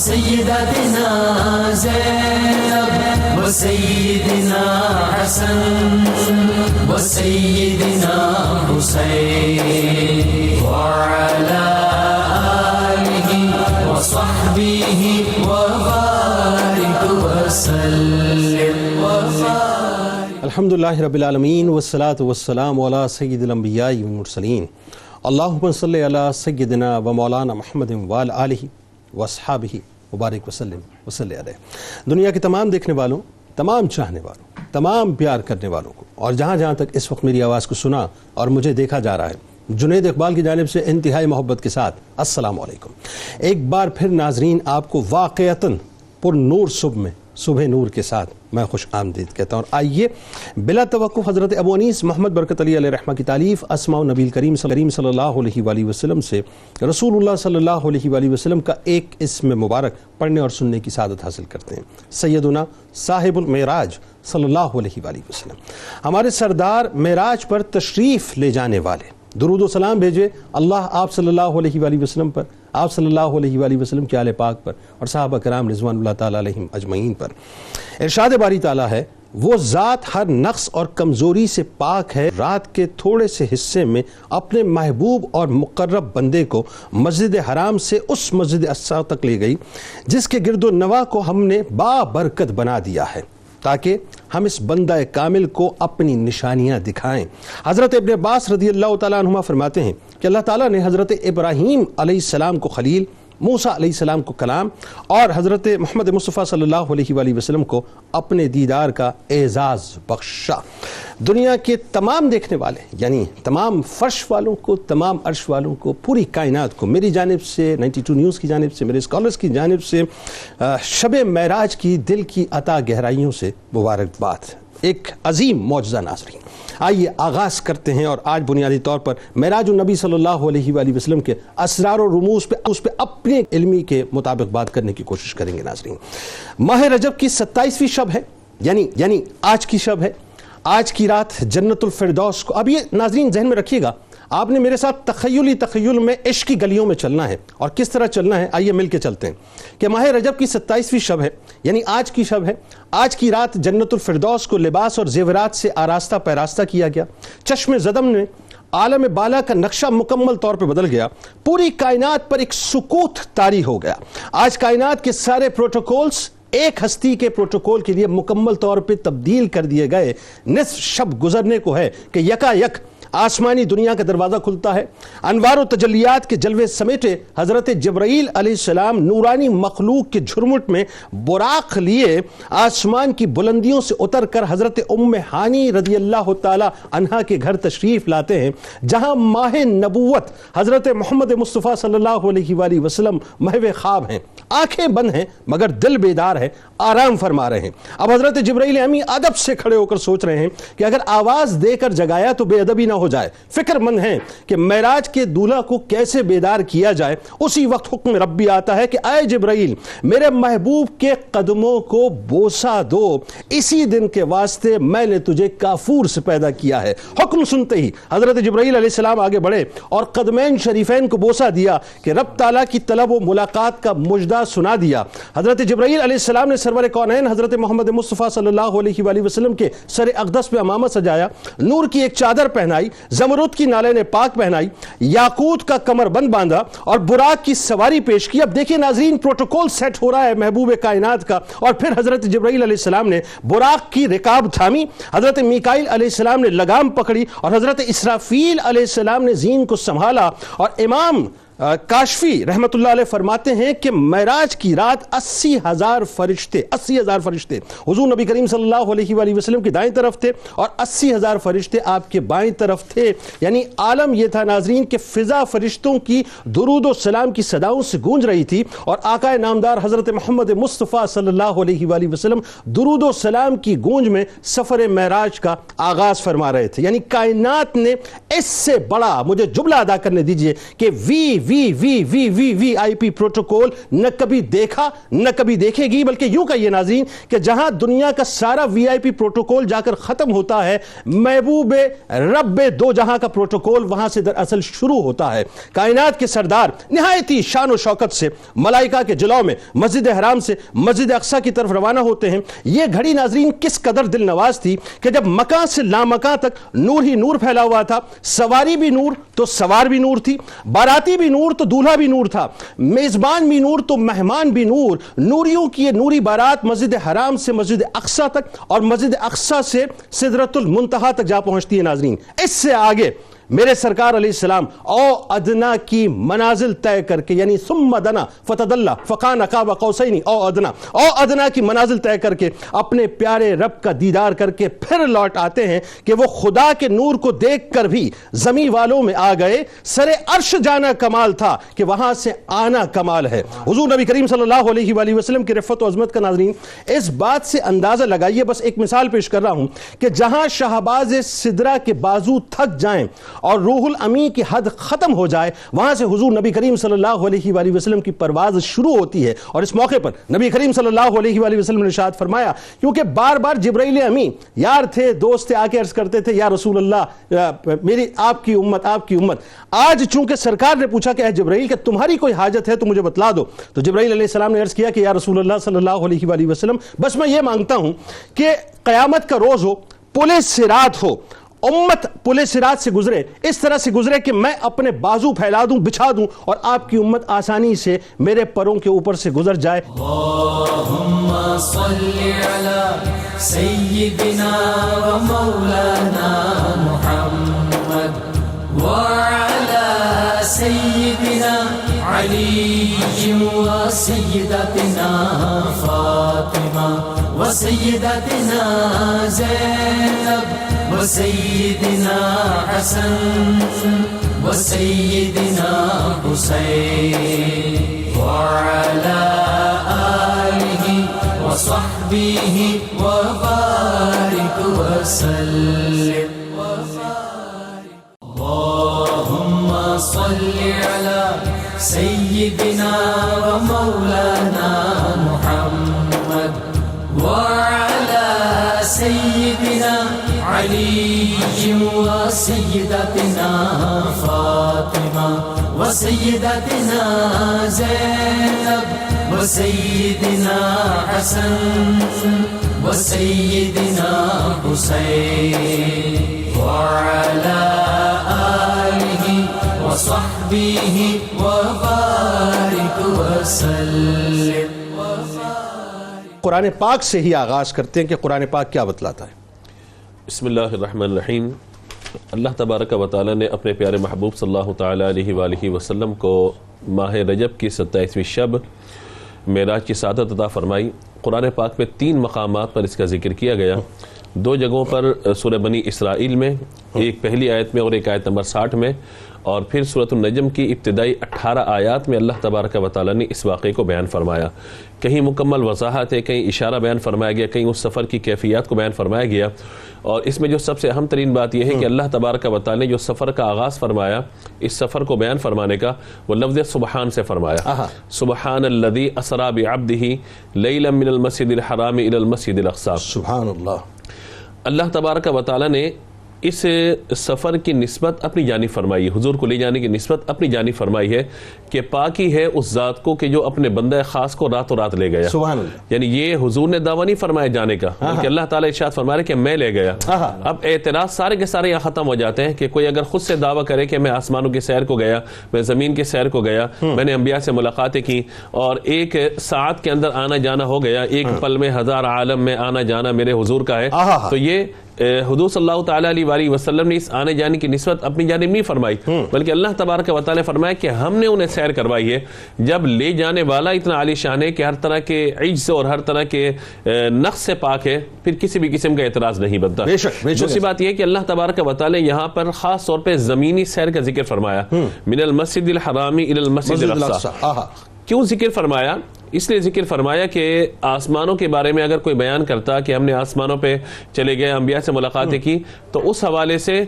سیدتنا زینب و سیدنا حسن و سیدنا حسین وعلی آلہ و صحبہ وبارک وسلم وبارک. الحمدللہ رب العالمین والصلاة والسلام علی سید الانبیاء والمرسلین. اللہم صلی علی سیدنا و مولانا محمد وعلی آلہ واصحابہ مبارک وسلم وصلی علیہ. دنیا کے تمام دیکھنے والوں، تمام چاہنے والوں، تمام پیار کرنے والوں کو، اور جہاں جہاں تک اس وقت میری آواز کو سنا اور مجھے دیکھا جا رہا ہے، جنید اقبال کی جانب سے انتہائی محبت کے ساتھ السلام علیکم. ایک بار پھر ناظرین آپ کو واقعتاً پر نور صبح نور کے ساتھ میں خوش آمدید کہتا ہوں. آئیے بلا توقف حضرت ابو انیس محمد برکت علی علیہ رحمہ کی تالیف اسماء النبی کریم صلی اللہ علیہ وآلہ وسلم سے رسول اللہ صلی اللہ علیہ وآلہ وسلم کا ایک اسم مبارک پڑھنے اور سننے کی سعادت حاصل کرتے ہیں. سیدنا صاحب المعراج صلی اللہ علیہ وآلہ وسلم، ہمارے سردار معراج پر تشریف لے جانے والے، درود و سلام بھیجے اللہ آپ صلی اللہ علیہ وآلہ وسلم پر، آپ صلی اللہ علیہ وآلہ وسلم کے آل پاک پر اور صحابہ کرام رضوان اللہ تعالیٰ علیہم اجمعین پر. ارشاد باری تعالیٰ ہے، وہ ذات ہر نقص اور کمزوری سے پاک ہے، رات کے تھوڑے سے حصے میں اپنے محبوب اور مقرب بندے کو مسجد حرام سے اس مسجد اقصی تک لے گئی جس کے گرد و نواح کو ہم نے بابرکت بنا دیا ہے تاکہ ہم اس بندہ کامل کو اپنی نشانیاں دکھائیں. حضرت ابن عباس رضی اللہ تعالیٰ عنہما فرماتے ہیں کہ اللہ تعالیٰ نے حضرت ابراہیم علیہ السلام کو خلیل، موسیٰ علیہ السلام کو کلام اور حضرت محمد مصطفیٰ صلی اللہ علیہ وآلہ وسلم کو اپنے دیدار کا اعزاز بخشا. دنیا کے تمام دیکھنے والے، یعنی تمام فرش والوں کو، تمام عرش والوں کو، پوری کائنات کو میری جانب سے، 92 نیوز کی جانب سے، میرے اسکالرز کی جانب سے شب معراج کی دل کی عطا گہرائیوں سے مبارکباد. ایک عظیم معجزہ ناظرین. آئیے آغاز کرتے ہیں اور آج بنیادی طور پر معراج النبی صلی اللہ علیہ وآلہ وسلم کے اسرار و رموز پہ اس پہ اپنے علمی کے مطابق بات کرنے کی کوشش کریں گے. ناظرین، ماہ رجب کی 27ویں شب ہے، یعنی آج کی شب ہے. آج کی رات جنت الفردوس کو، اب یہ ناظرین ذہن میں رکھیے گا، آپ نے میرے ساتھ تخیل میں عشق کی گلیوں میں چلنا ہے. اور کس طرح چلنا ہے آئیے مل کے چلتے ہیں کہ ماہ رجب کی 27ویں شب ہے، یعنی آج کی شب ہے. آج کی رات جنت الفردوس کو لباس اور زیورات سے آراستہ پیراستہ کیا گیا. چشم زدم نے عالم بالا کا نقشہ مکمل طور پہ بدل گیا. پوری کائنات پر ایک سکوت طاری ہو گیا. آج کائنات کے سارے پروٹوکولز ایک ہستی کے پروٹوکول کے لیے مکمل طور پہ تبدیل کر دیے گئے. نصف شب گزرنے کو ہے کہ یکا یک آسمانی دنیا کا دروازہ کھلتا ہے. انوار و تجلیات کے جلوے سمیٹے حضرت جبرائیل علیہ السلام نورانی مخلوق کے جھرمٹ میں براق لیے آسمان کی بلندیوں سے اتر کر حضرت ام ہانی رضی اللہ تعالی عنہا کے گھر تشریف لاتے ہیں، جہاں ماہ نبوت حضرت محمد مصطفیٰ صلی اللہ علیہ وآلہ وسلم محو خواب ہیں، آنکھیں بند ہیں مگر دل بیدار ہے، آرام فرما رہے ہیں. اب حضرت جبرائیل امی ادب سے کھڑے ہو کر سوچ رہے ہیں کہ اگر آواز دے کر جگایا تو بے ادبی نہ ہو جائے. فکر مند ہیں کہ معراج کے دولہا کو کیسے بیدار کیا جائے. اسی وقت حکم ربی آتا ہے کہ اے جبرائیل، میرے محبوب کے قدموں کو بوسہ دو، اسی دن کے واسطے میں نے تجھے کافور سے پیدا کیا ہے. حکم سنتے ہی حضرت جبرائیل علیہ السلام آگے بڑھے اور قدمین شریفین کو بوسہ دیا کہ رب تعالیٰ کی طلب و ملاقات کا مجدہ سنا دیا. حضرت جبرائیل علیہ السلام نے سرور کونین حضرت محمد مصطفیٰ صلی اللہ علیہ وآلہ وسلم کے سر اقدس پہ امامہ سجایا، نور کی ایک چادر پہنائی، زمرد کی نالین پاک پہنائی، یاقوت کا کمر بند باندھا اور براق کی سواری پیش کی. اب دیکھیں ناظرین، پروٹوکول سیٹ ہو رہا ہے محبوب کائنات کا. اور پھر حضرت جبرائیل علیہ السلام نے براق کی رکاب تھامی، حضرت میکائیل علیہ السلام نے لگام پکڑی اور حضرت اسرافیل علیہ السلام نے زین کو سنبھالا. اور امام کاشفی رحمت اللہ علیہ فرماتے ہیں کہ معراج کی رات 80,000 فرشتے حضور نبی کریم صلی اللہ علیہ وآلہ وسلم کی دائیں طرف تھے اور 80,000 فرشتے آپ کے بائیں طرف تھے. یعنی عالم یہ تھا ناظرین کہ فضا فرشتوں کی درود و سلام کی صداؤں سے گونج رہی تھی اور آقا نامدار حضرت محمد مصطفیٰ صلی اللہ علیہ وآلہ وسلم درود و سلام کی گونج میں سفر معراج کا آغاز فرما رہے تھے. یعنی کائنات نے اس سے بڑا، مجھے جملہ ادا کرنے دیجئے کہ وی وی آئی پی پروٹوکول نہ کبھی دیکھا نہ کبھی دیکھے گی، بلکہ یوں کہیے ناظرین کہ جہاں دنیا کا سارا وی آئی پی پروٹوکول جا کر ختم ہوتا ہے، محبوب رب دو جہاں کا پروٹوکول وہاں سے دراصل شروع ہوتا ہے۔ کائنات کے سردار نہایت ہی شان و شوکت سے ملائکہ کے جلوہ میں مسجد حرام سے مسجد اقصیٰ کی طرف روانہ ہوتے ہیں۔ یہ گھڑی ناظرین کس قدر دل نواز تھی کہ جب مکان سے لامکان تک نور ہی نور پھیلا ہوا تھا، سواری بھی نور تو سوار بھی نور تھی، باراتی بھی نور تو دولہا بھی نور تھا، میزبان بھی نور تو مہمان بھی نور۔ نوریوں کی یہ نوری بارات مسجد حرام سے مسجد اقصیٰ تک اور مسجد اقصیٰ سے سدرۃ المنتہا تک جا پہنچتی ہے ناظرین۔ اس سے آگے میرے سرکار علیہ السلام او ادنا کی منازل طے کر کے، یعنی ثم دنا فتدلی فکان قاب قوسین او ادنا کی منازل طے کر کے اپنے پیارے رب کا دیدار کر کے پھر لوٹ آتے ہیں کہ وہ خدا کے نور کو دیکھ کر بھی زمین والوں میں آ گئے۔ سر عرش جانا کمال تھا کہ وہاں سے آنا کمال ہے۔ حضور نبی کریم صلی اللہ علیہ وآلہ وسلم کی رفعت و عظمت کا ناظرین اس بات سے اندازہ لگائیے، بس ایک مثال پیش کر رہا ہوں کہ جہاں شہباز سدرہ کے بازو تھک جائیں اور روح الامین کی حد ختم ہو جائے، وہاں سے حضور نبی کریم صلی اللہ علیہ وآلہ وسلم کی پرواز شروع ہوتی ہے۔ اور اس موقع پر نبی کریم صلی اللہ علیہ وآلہ وسلم نے ارشاد فرمایا، کیونکہ بار بار جبرائیل امین یار تھے، دوست تھے، آ کے عرض کرتے تھے یا رسول اللہ میری آپ کی امت۔ آج چونکہ سرکار نے پوچھا کہ اے جبرائیل کہ تمہاری کوئی حاجت ہے تو مجھے بتلا دو، تو جبرائیل علیہ السلام نے عرض کیا کہ یا رسول اللہ صلی اللہ علیہ وآلہ وسلم بس میں یہ مانگتا ہوں کہ قیامت کا روز ہو، پل صراط ہو، امت پل صراط سے گزرے، اس طرح سے گزرے کہ میں اپنے بازو پھیلا دوں، بچھا دوں اور آپ کی امت آسانی سے میرے پروں کے اوپر سے گزر جائے۔ اللہم صلی علی سیدنا و مولانا محمد وعلی سیدنا علی و سیدتنا فاطمہ و سیدتنا زینب وسیدنا حسن وسیدنا حسین وعلى آلہ وصحبہ وبارک وسلم۔ اللہم صلی علی سیدنا و مولانا محمد وعلى سیدنا علی و سیدتنا فاطمہ و سیدتنا زینب و سیدنا حسن و سیدنا حسین وعلی آلہ و صحبہ و بارک وسلم۔ قرآن پاک سے ہی آغاز کرتے ہیں کہ قرآن پاک کیا بتلاتا ہے۔ بسم اللہ الرحمن الرحیم۔ اللہ تبارک و تعالی نے اپنے پیارے محبوب صلی اللہ تعالی علیہ وآلہ وسلم کو ماہ رجب کی 27ویں شب معراج کی سعادت عطا فرمائی۔ قرآن پاک میں 3 مقامات پر اس کا ذکر کیا گیا، 2 جگہوں پر سورہ بنی اسرائیل میں، ایک پہلی آیت میں اور ایک آیت نمبر 60 میں، اور پھر سورۃ النجم کی ابتدائی 18 آیات میں اللہ تبارک و تعالی نے اس واقعے کو بیان فرمایا۔ کہیں مکمل وضاحت ہے، کہیں اشارہ بیان فرمایا گیا، کہیں اس سفر کی کیفیات کو بیان فرمایا گیا۔ اور اس میں جو سب سے اہم ترین بات یہ ہے کہ اللہ تبارک و تعالی نے جو سفر کا آغاز فرمایا، اس سفر کو بیان فرمانے کا، وہ لفظ سبحان سے فرمایا۔ سبحان الذی اسری بعبدہ لیلا من المسجد الحرام الی المسجد الاقصی۔ سبحان اللہ۔ اللہ تبارک و تعالی نے اس سفر کی نسبت اپنی جانب فرمائی ہے، حضور کو لے جانے کی نسبت اپنی جانب فرمائی ہے کہ پاکی ہے اس ذات کو کہ جو اپنے بندہ خاص کو راتوں رات لے گیا۔ سبحان اللہ۔ یعنی یہ حضور نے دعویٰ نہیں فرمایا جانے کا، بلکہ اللہ تعالیٰ ارشاد فرما رہے کہ میں لے گیا۔ اب اعتراض سارے کے سارے یہاں ختم ہو جاتے ہیں کہ کوئی اگر خود سے دعویٰ کرے کہ میں آسمانوں کی سیر کو گیا، میں زمین کی سیر کو گیا، میں نے انبیاء سے ملاقاتیں کی اور ایک ساعت کے اندر آنا جانا ہو گیا، ایک پل میں 1000 عالم میں آنا جانا میرے حضور کا ہے، تو یہ حضور صلی اللہ تعالیٰ علیہ وسلم نے اس آنے جانے کی نسبت اپنی جانب نہیں فرمائی، بلکہ اللہ تبارک و تعالیٰ نے فرمایا کہ ہم نے انہیں سیر کروائی ہے۔ جب لے جانے والا اتنا عالی شان ہے کہ ہر طرح کے عجز اور ہر طرح کے نقص سے پاک ہے، پھر کسی بھی قسم کا اعتراض نہیں بنتا۔ دوسری بات یہ ہے کہ اللہ تبارک و تعالیٰ یہاں پر خاص طور پہ زمینی سیر کا ذکر فرمایا، من المسجد الحرام الی المسجد الاقصی۔ کیوں ذکر فرمایا؟ اس لیے ذکر فرمایا کہ آسمانوں کے بارے میں اگر کوئی بیان کرتا کہ ہم نے آسمانوں پہ چلے گئے، انبیاء سے ملاقاتیں کی، تو اس حوالے سے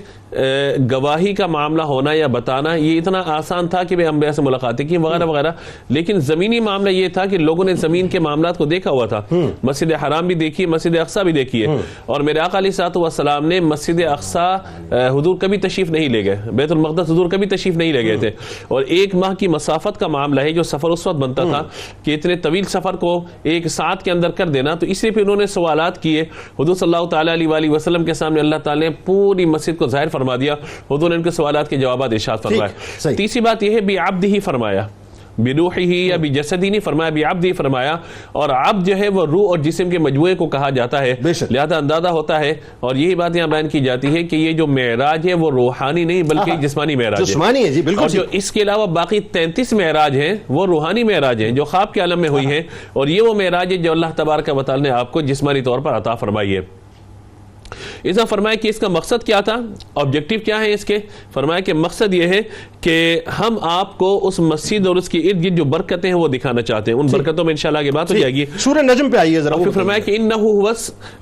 گواہی کا معاملہ ہونا یا بتانا یہ اتنا آسان تھا کہ انبیاء سے ملاقاتیں کی وغیرہ وغیرہ. لیکن زمینی معاملہ یہ تھا کہ لوگوں نے زمین کے معاملات کو دیکھا ہوا تھا. مسجد حرام بھی دیکھی، مسجد اقصیٰ بھی دیکھی ہے، اور میرے آقا علیہ الصلوۃ والسلام نے مسجد اقصیٰ حضور کبھی تشریف نہیں لے گئے، بیت المقدس حضور کبھی تشریف نہیں لے گئے تھے. اور 1 ماہ کی مسافت کا معاملہ ہے جو سفر اس وقت بنتا تھا کہ اتنے طویل سفر کو 1 ساعت کے اندر کر دینا. تو اس لیے پھر انہوں نے سوالات کیے حضور صلی اللہ تعالیٰ علیہ وآلہ وسلم کے سامنے. اللہ تعالیٰ نے پوری مسجد کو ظاہر فرما دیا، حضور نے ان کے سوالات کے جوابات ارشاد فرمائے. تیسری بات یہ ہے بعبدہ فرمایا، بروحہ یا بجسدہ نہیں فرمایا، بعبدہ فرمایا. اور عبد جو ہے وہ روح اور جسم کے مجموعے کو کہا جاتا ہے، لہذا اندازہ ہوتا ہے. اور یہی بات یہاں بیان کی جاتی ہے کہ یہ جو معراج ہے وہ روحانی نہیں بلکہ جسمانی معراج ہے. جسمانی ہے جی بالکل. اور جو اس کے علاوہ باقی 33 معراج ہیں وہ روحانی معراج ہیں جو خواب کے عالم میں ہوئی ہیں. اور یہ وہ معراج ہے جو اللہ تبارک و تعالی نے آپ کو جسمانی طور پر عطا فرمائی ہے. اسا فرمایا کہ اس کا مقصد کیا تھا، آبجیکٹیو کیا ہے اس کے. فرمایا کہ مقصد یہ ہے کہ ہم آپ کو اس مسجد اور اس کے ارد گرد جو برکتیں ہیں وہ دکھانا چاہتے ہیں. ان برکتوں میں انشاءاللہ آگے بات ہو جائے گی. سورہ نجم پہ آئیے ذرا. پھر فرمایا کہ انہ هو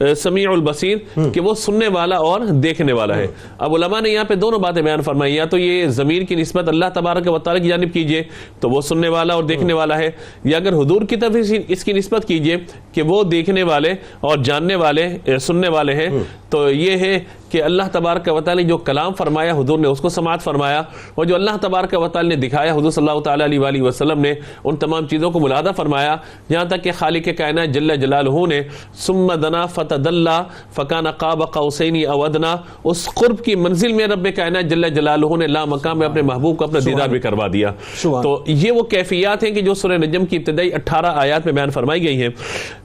السمیع البصیر، کہ وہ سننے والا اور دیکھنے والا ہے. اب علماء نے یہاں پہ دونوں باتیں بیان فرمائی، یا تو یہ ضمیر کی نسبت اللہ تبارک و تعالی کی جانب کیجئے تو وہ سننے والا اور دیکھنے والا ہے، یا اگر حضور کی طرف اس کی نسبت کیجئے کہ وہ دیکھنے والے اور جاننے والے سننے والے ہیں، تو یہ ہے کہ اللہ تبارک و تعالی جو کلام فرمایا حضور نے اس کو سماعت فرمایا، اور جو اللہ تبارک و تعالی نے دکھایا حضور صلی اللہ تعالی علیہ وآلہ وسلم نے ان تمام چیزوں کو ملاحظہ فرمایا. یہاں تک کہ خالق کائنات جل جلالہ نے ثم دنا فتدلی فکان قاب قوسین او ادنی، اس قرب کی منزل میں رب کائنات جل جلالہ نے لا مقام میں اپنے محبوب کو اپنا دیدار بھی کروا دیا. تو یہ وہ کیفیات ہیں کہ جو سورہ نجم کی ابتدائی 18 آیات میں بیان فرمائی گئی ہیں.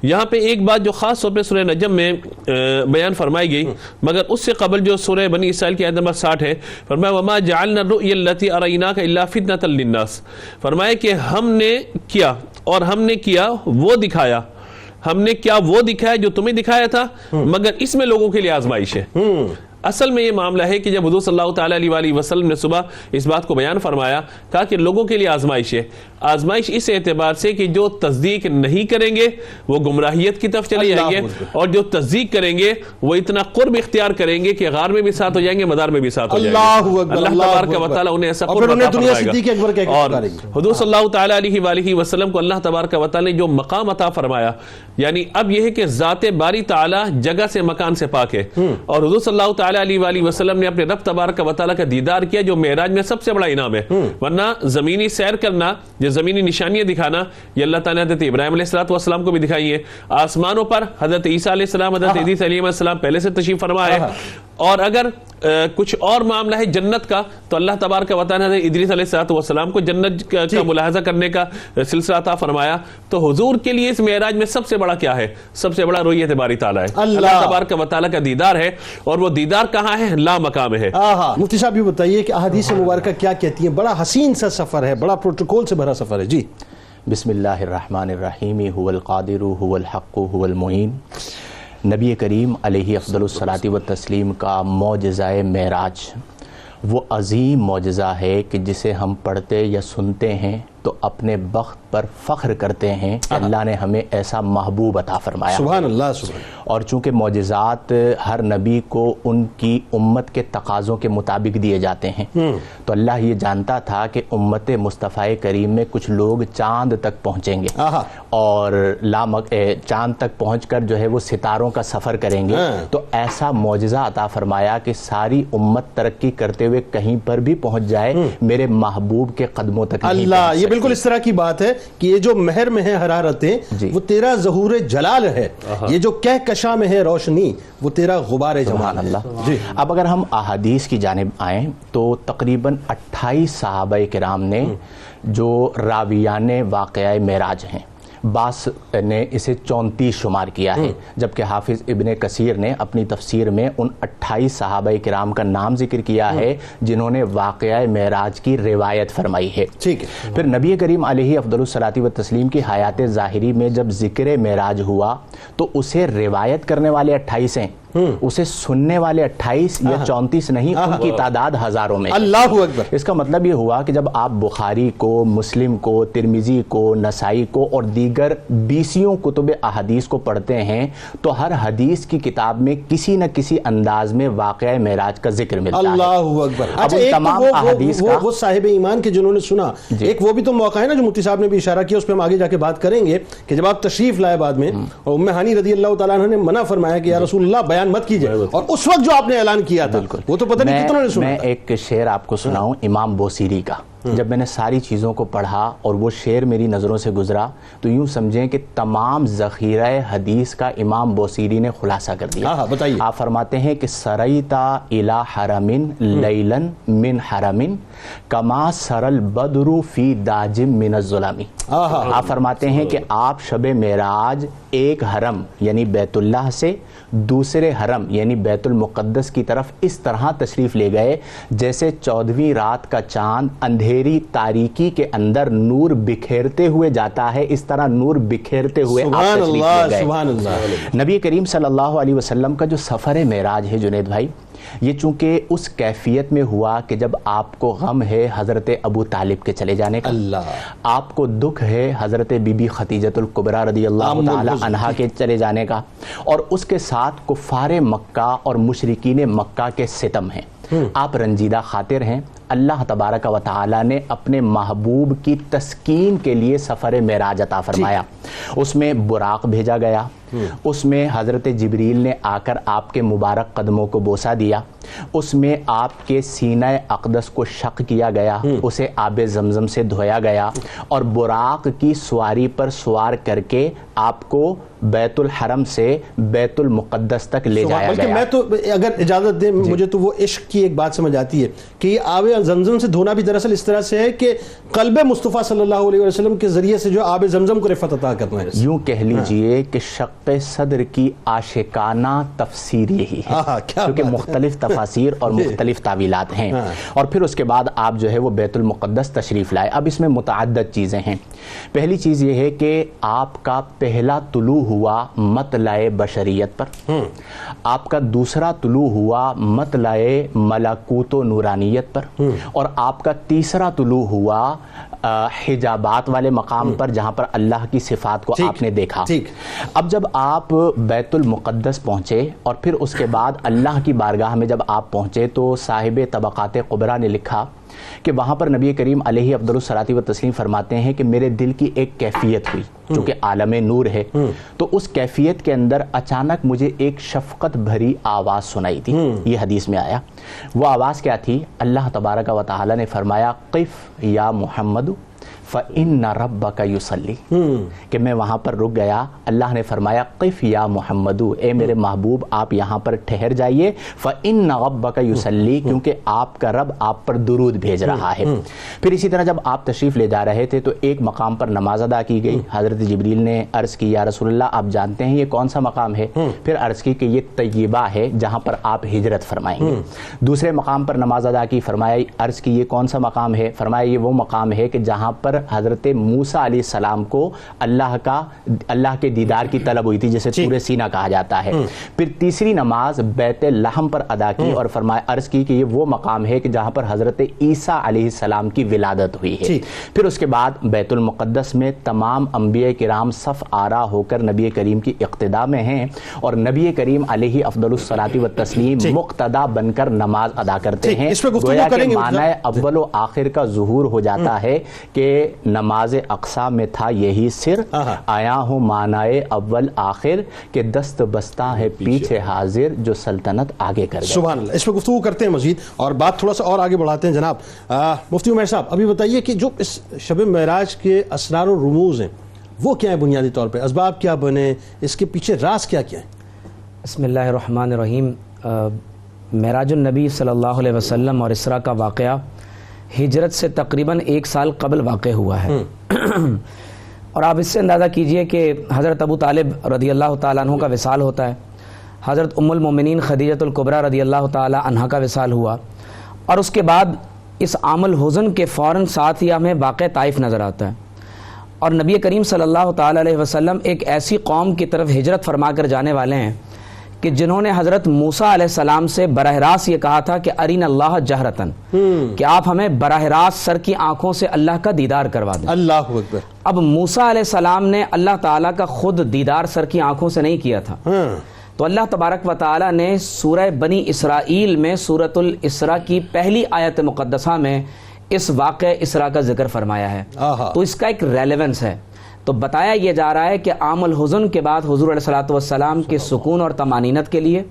یہاں پہ ایک بات جو خاص طور پہ سورہ نجم میں بیان فرمائی گئی، مگر اس سے قبل جو سورہ بنی اسرائیل کی آیت نمبر 60 ہے، فرمایا وما جعلنا الرؤيا التي اريناك الا فتنة للناس. فرمایا کہ ہم نے کیا اور ہم نے کیا وہ دکھایا، ہم نے کیا وہ دکھایا جو تمہیں دکھایا تھا، مگر اس میں لوگوں کے لیے آزمائش ہے. اصل میں یہ معاملہ ہے کہ جب حضور صلی اللہ تعالی علیہ وآلہ وسلم نے صبح اس بات کو بیان فرمایا، کہا کہ لوگوں کے لیے آزمائش ہے. آزمائش اس اعتبار سے کہ جو تصدیق نہیں کریں گے وہ گمراہیت کی طرف چلے جائیں گے، اور جو تصدیق کریں گے وہ اتنا قرب اختیار کریں گے کہ غار میں بھی ساتھ ہو جائیں گے، مدار میں بھی ساتھ ہو جائیں گے. اللہ تبارک و تعالی انہیں ایسا قرب عطا فرمائے گا. اور حضور صلی اللہ تعالی علیہ وآلہ وسلم کو اللہ تبارک و تعالی نے جو مقام عطا فرمایا، یعنی اب یہ ہے کہ ذات باری تعالی جگہ سے مکان سے پاک ہے. اور حضور صلی اللہ تعالی علیہ وآلہ وسلم نے اپنے رب تبارک و تعالی کا دیدار کیا جو معراج میں سب سے بڑا انعام ہے. ورنہ زمینی سیر کرنا، جو زمینی نشانیاں دکھانا، یہ اللہ تعالیٰ نے حضرت ابراہیم علیہ السلام کو بھی دکھائی ہے. آسمانوں پر حضرت عیسیٰ علیہ السلام، حضرت ادریس علیہ السلام پہلے سے تشریف فرما ہے. اور اگر کچھ اور معاملہ ہے جنت کا تو اللہ تبارک و تعالی نے ادریس علیہ السلام کو جنت کا ملاحظہ کرنے کا سلسلہ عطا فرمایا. تو حضور کے لیے اس معراج میں سب سے بڑا کیا ہے؟ سب سے بڑا رؤیت باری تعالی ہے، اللہ تبارک و تعالی کا دیدار ہے. اور وہ دیدار کہاں ہے؟ لا مقام ہے. مفتی صاحب یہ بتائیے کہ احادیث مبارکہ کیا کہتی ہیں؟ بڑا حسین سا سفر ہے، بڑا پروٹوکول سے بھرا سفر ہے. جی بسم اللہ الرحمن الرحیم. هو القادر هو الحق هو المعین. نبی کریم علیہ افضل الصلاۃ والتسلیم کا معجزہ معراج وہ عظیم معجزہ ہے کہ جسے ہم پڑھتے یا سنتے ہیں تو اپنے بخت پر فخر کرتے ہیں کہ اللہ نے ہمیں ایسا محبوب عطا فرمایا. سبحان اللہ سبحان. اور چونکہ معجزات ہر نبی کو ان کی امت کے تقاضوں کے مطابق دیے جاتے ہیں، تو اللہ یہ جانتا تھا کہ امت مصطفیٰ کریم میں کچھ لوگ چاند تک پہنچیں گے اور چاند تک پہنچ کر جو ہے وہ ستاروں کا سفر کریں گے. تو ایسا معجزہ عطا فرمایا کہ ساری امت ترقی کرتے ہوئے کہیں پر بھی پہنچ جائے میرے محبوب کے قدموں تک. اللہ، یہ بالکل اس طرح کی بات ہے کہ یہ جو مہر میں ہے حرارتیں وہ تیرا ظہور جلال ہے، یہ جو کہکشاں میں ہے روشنی وہ تیرا غبار جمال. اللہ. اب اگر ہم احادیث کی جانب آئیں تو تقریباً 28 صحابہ کرام نے جو راویان واقعہ معراج ہیں، بعض نے اسے 34 شمار کیا ہے، جبکہ حافظ ابن کثیر نے اپنی تفسیر میں ان 28 صحابہ کرام کا نام ذکر کیا ہے جنہوں نے واقعہ معراج کی روایت فرمائی ہے. ٹھیک ہے. پھر نبی کریم علیہ افضل الصلاۃ والتسلیم کی حیات ظاہری میں جب ذکر معراج ہوا تو اسے روایت کرنے والے 28 ہیں اسے سننے والے 28 یا 34 نہیں، ان کی تعداد ہزاروں میں. اللہ اکبر. اس کا مطلب یہ ہوا کہ جب آپ بخاری کو، مسلم کو، ترمذی کو، نسائی کو اور دیگر 20 کتب احادیث کو پڑھتے ہیں تو ہر حدیث کی کتاب میں کسی نہ کسی انداز میں واقعہ معراج کا ذکر ملتا ہے. اللہ اکبر. اب ان تمام احادیث کا وہ صاحب ایمان کے جنہوں نے سنا، ایک وہ بھی تو موقع ہے نا جو مفتی صاحب نے بھی اشارہ کیا، اس پہ ہم آگے جا کے بات کریں گے کہ جب آپ تشریف لائے بعد میں اور ام ہانی رضی اللہ تعالیٰ عنہ نے منع فرمایا کہ یا رسول اللہ بیان مت کیجئے، اور اس وقت جو آپ نے اعلان کیا تھا وہ تو پتہ نہیں کتنوں نے سنا. میں ایک شعر آپ کو سناؤں امام بوصیری کا. جب میں نے ساری چیزوں کو پڑھا اور وہ شعر میری نظروں سے گزرا تو یوں سمجھیں کہ تمام ذخیرہ حدیث کا امام بوصیری نے خلاصہ کر دیا. بتائیے. آپ فرماتے ہیں کہ سریتا الی حرمن لیلن من حرمن کما سرل بدر فی داجم من الظلام. آپ فرماتے ہیں کہ آپ شب معراج ایک حرم یعنی بیت اللہ سے دوسرے حرم یعنی بیت المقدس کی طرف اس طرح تشریف لے گئے جیسے 14ویں رات کا چاند اندھیری تاریکی کے اندر نور بکھیرتے ہوئے جاتا ہے، اس طرح نور بکھیرتے ہوئے آپ تشریف لے گئے. سبحان اللہ. نبی کریم صلی اللہ علیہ وسلم کا جو سفر معراج ہے جنید بھائی، یہ چونکہ اس کیفیت میں ہوا کہ جب آپ کو غم ہے حضرت ابو طالب کے چلے جانے کا، آپ کو دکھ ہے حضرت بی بی خدیجۃ الکبریٰ رضی اللہ تعالی عنہا کے چلے جانے کا، اور اس کے ساتھ کفار مکہ اور مشرکین مکہ کے ستم ہیں، آپ رنجیدہ خاطر ہیں. اللہ تبارک و تعالی نے اپنے محبوب کی تسکین کے لیے سفر معراج عطا فرمایا. اس میں براق بھیجا گیا، اس میں حضرت جبریل نے آ کر آپ کے مبارک قدموں کو بوسہ دیا، اس میں آپ کے سینہ اقدس کو شق کیا گیا، اسے آب زمزم سے دھویا گیا، اور براق کی سواری پر سوار کر کے آپ کو بیت الحرم سے بیت المقدس تک لے جایا گیا. میں تو اگر اجازت دیں مجھے تو وہ عشق کی ایک بات سمجھ آتی ہے کہ یہ آب زمزم سے دھونا بھی دراصل اس طرح سے ہے کہ قلب مصطفیٰ صلی اللہ علیہ وسلم کے ذریعے سے جو آب زمزم کو رفعت عطا کرنا ہے. یوں کہہ لیجئے کہ شق صدر کی عاشقانہ تفسیر یہی ہے، کیونکہ مختلف تفاسیر اور مختلف تعویلات ہیں. اور پھر اس کے بعد آپ جو ہے وہ بیت المقدس تشریف لائے. اب اس میں متعدد چیزیں ہیں. پہلی چیز یہ ہے کہ آپ کا پہلا طلوع ہوا مطلع بشریت پر، آپ کا دوسرا طلوع ہوا مطلع ملکوت و نورانیت پر، اور آپ کا تیسرا طلوع ہوا حجابات والے مقام پر جہاں پر اللہ کی صفات کو آپ نے دیکھا. اب جب آپ بیت المقدس پہنچے اور پھر اس کے بعد اللہ کی بارگاہ میں جب آپ پہنچے تو صاحب طبقات کبریٰ نے لکھا کہ وہاں پر نبی کریم علیہ افضل الصلاۃ والتسلیم فرماتے ہیں کہ میرے دل کی ایک کیفیت ہوئی چونکہ عالم نور ہے، تو اس کیفیت کے اندر اچانک مجھے ایک شفقت بھری آواز سنائی تھی. یہ حدیث میں آیا. وہ آواز کیا تھی؟ اللہ تبارک و تعالی نے فرمایا قف یا محمد فَإِنَّ رَبَّكَ يُصَلِّي، کہ میں وہاں پر رک گیا. اللہ نے فرمایا قف یا محمد، اے میرے محبوب آپ یہاں پر ٹھہر جائیے، فَإِنَّ رَبَّكَ يُصَلِّي، کیونکہ آپ کا رب آپ پر درود بھیج رہا ہے. پھر اسی طرح جب آپ تشریف لے جا رہے تھے تو ایک مقام پر نماز ادا کی گئی. حضرت جبریل نے عرض کی یا رسول اللہ آپ جانتے ہیں یہ کون سا مقام ہے؟ پھر عرض کی کہ یہ طیبہ ہے جہاں پر آپ ہجرت فرمائیں گے. دوسرے مقام پر نماز ادا کی، فرمایا عرض کی یہ کون سا مقام ہے؟ فرمایا یہ وہ مقام ہے کہ جہاں پر حضرت موسیٰ علیہ السلام کو اللہ کے دیدار کی طلب ہوئی تھی جسے طور سینہ کہا جاتا ہے. پھر تیسری نماز بیت لحم پر ادا کی اور فرمایا عرض کی کہ یہ وہ مقام ہے کہ جہاں پر حضرت عیسیٰ علیہ السلام کی ولادت ہوئی ہے. پھر اس کے بعد بیت المقدس میں تمام انبیاء کرام صف آرا ہو کر نبی کریم کی اقتداء میں ہیں اور نبی کریم علیہ افضل الصلاۃ والتسلیم مقتدا بن کر نماز ادا کرتے ہیں. گویا کہ معنی اول و آخر کا ظہور ہو جاتا ہے کہ نماز اقصیٰ میں تھا یہی سر، آیا ہوں معنی اول آخر کہ دست بستہ ہے پیچھے حاضر جو سلطنت آگے کر گئے. سبحان اللہ. اس پہ گفتگو کرتے ہیں مزید اور بات تھوڑا سا اور آگے بڑھاتے ہیں. جناب مفتی عمیر صاحب ابھی بتائیے کہ جو اس شب معراج کے اسرار و رموز ہیں وہ کیا ہیں بنیادی طور پہ؟ اسباب کیا بنے؟ اس کے پیچھے راز کیا کیا ہیں؟ بسم اللہ الرحمن الرحیم. معراج النبی صلی اللہ علیہ وسلم اور اسراء کا واقعہ ہجرت سے تقریباً 1 سال قبل واقع ہوا ہے. اور آپ اس سے اندازہ کیجئے کہ حضرت ابو طالب رضی اللہ تعالیٰ عنہ کا وصال ہوتا ہے، حضرت ام المومنین خدیجۃ الکبریٰ رضی اللہ تعالیٰ عنہا کا وصال ہوا، اور اس کے بعد اس عام الحزن کے فوراً ساتھ ہی ہمیں واقع طائف نظر آتا ہے. اور نبی کریم صلی اللہ تعالیٰ علیہ وسلم ایک ایسی قوم کی طرف ہجرت فرما کر جانے والے ہیں کہ جنہوں نے حضرت موسیٰ علیہ السلام سے براہ راست یہ کہا تھا کہ ارین اللہ جہرتن، کہ آپ ہمیں براہ راست سر کی آنکھوں سے اللہ کا دیدار کروا دیں. اللہ اکبر. اب موسیٰ علیہ السلام نے اللہ تعالیٰ کا خود دیدار سر کی آنکھوں سے نہیں کیا تھا، تو اللہ تبارک و تعالیٰ نے سورہ بنی اسرائیل میں سورۃ الاسراء کی پہلی آیت مقدسہ میں اس واقعہ اسراء کا ذکر فرمایا ہے. تو اس کا ایک ریلیونس ہے. تو بتایا یہ جا رہا ہے کہ عام الحزن کے بعد حضور علیہ الصلوۃ والسلام کے سکون اور طمانینت کے لیے،